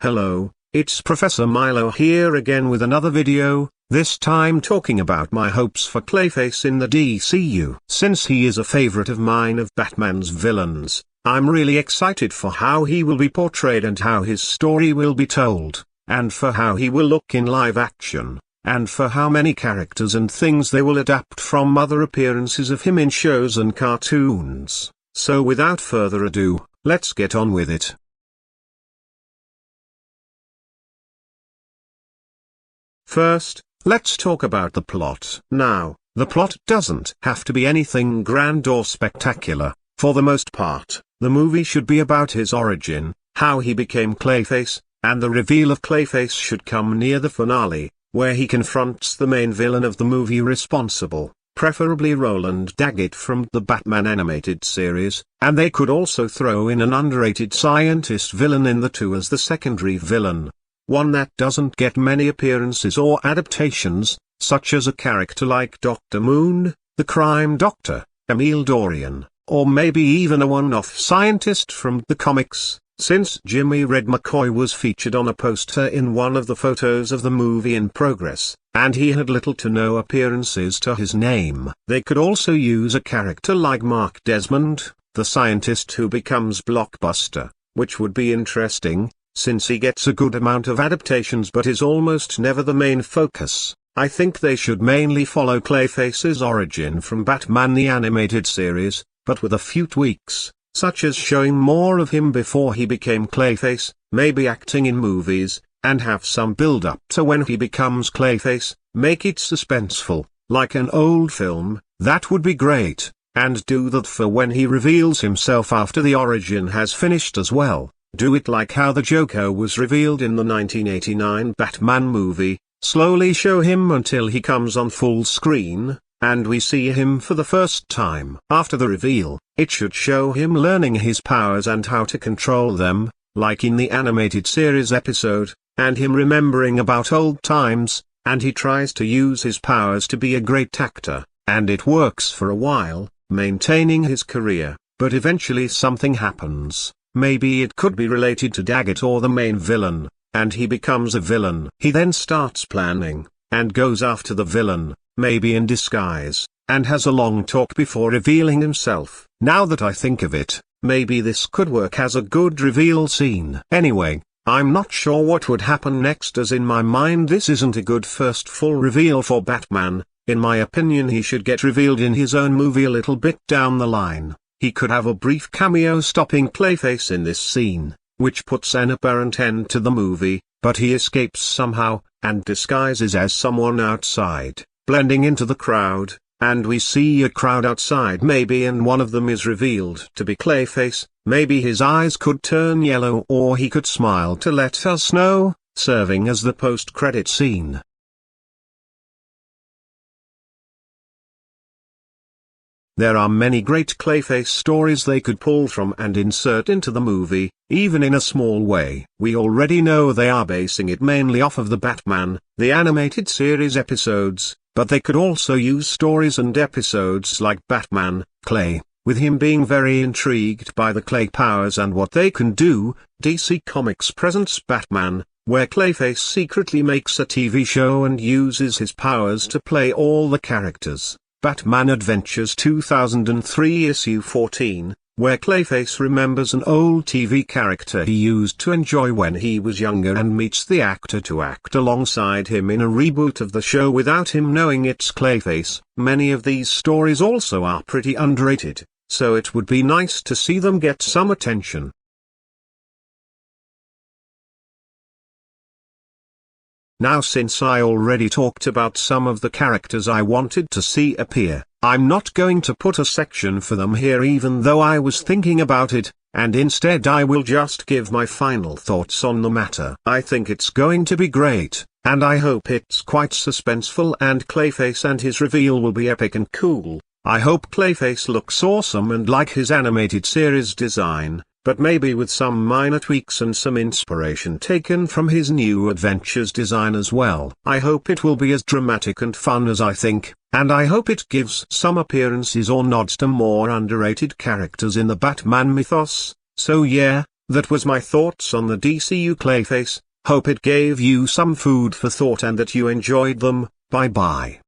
Hello, it's Professor Milo here again with another video, this time talking about my hopes for Clayface in the DCU. Since he is a favorite of mine of Batman's villains, I'm really excited for how he will be portrayed and how his story will be told, and for how he will look in live action, and for how many characters and things they will adapt from other appearances of him in shows and cartoons. So without further ado, let's get on with it. First, let's talk about the plot. Now, the plot doesn't have to be anything grand or spectacular. For the most part, the movie should be about his origin, how he became Clayface, and the reveal of Clayface should come near the finale, where he confronts the main villain of the movie responsible, preferably Roland Daggett from the Batman animated series, and they could also throw in an underrated scientist villain in the two as the secondary villain. One that doesn't get many appearances or adaptations, such as a character like Dr. Moon, the Crime Doctor, Emil Dorian, or maybe even a one-off scientist from the comics, since Jimmy Red McCoy was featured on a poster in one of the photos of the movie in progress, and he had little to no appearances to his name. They could also use a character like Mark Desmond, the scientist who becomes Blockbuster, which would be interesting, since he gets a good amount of adaptations but is almost never the main focus. I think they should mainly follow Clayface's origin from Batman the Animated Series, but with a few tweaks, such as showing more of him before he became Clayface, maybe acting in movies, and have some build-up to when he becomes Clayface, make it suspenseful, like an old film. That would be great, and do that for when he reveals himself after the origin has finished as well. Do it like how the Joker was revealed in the 1989 Batman movie, slowly show him until he comes on full screen, and we see him for the first time. After the reveal, it should show him learning his powers and how to control them, like in the animated series episode, and him remembering about old times, and he tries to use his powers to be a great actor, and it works for a while, maintaining his career, but eventually something happens. Maybe it could be related to Daggett or the main villain, and he becomes a villain. He then starts planning, and goes after the villain, maybe in disguise, and has a long talk before revealing himself. Now that I think of it, maybe this could work as a good reveal scene. Anyway, I'm not sure what would happen next, as in my mind this isn't a good first full reveal for Batman. In my opinion, he should get revealed in his own movie a little bit down the line. He could have a brief cameo stopping Clayface in this scene, which puts an apparent end to the movie, but he escapes somehow, and disguises as someone outside, blending into the crowd, and we see a crowd outside maybe, and one of them is revealed to be Clayface. Maybe his eyes could turn yellow or he could smile to let us know, serving as the post-credit scene. There are many great Clayface stories they could pull from and insert into the movie, even in a small way. We already know they are basing it mainly off of the Batman, the animated series episodes, but they could also use stories and episodes like Batman, Clay, with him being very intrigued by the Clay powers and what they can do. DC Comics presents Batman, where Clayface secretly makes a TV show and uses his powers to play all the characters. Batman Adventures 2003 issue 14, where Clayface remembers an old TV character he used to enjoy when he was younger and meets the actor to act alongside him in a reboot of the show without him knowing it's Clayface. Many of these stories also are pretty underrated, so it would be nice to see them get some attention. Now, since I already talked about some of the characters I wanted to see appear, I'm not going to put a section for them here even though I was thinking about it, and instead I will just give my final thoughts on the matter. I think it's going to be great, and I hope it's quite suspenseful, and Clayface and his reveal will be epic and cool. I hope Clayface looks awesome and like his animated series design, but maybe with some minor tweaks and some inspiration taken from his new Adventures design as well. I hope it will be as dramatic and fun as I think, and I hope it gives some appearances or nods to more underrated characters in the Batman mythos. So yeah, that was my thoughts on the DCU Clayface. Hope it gave you some food for thought and that you enjoyed them. Bye bye.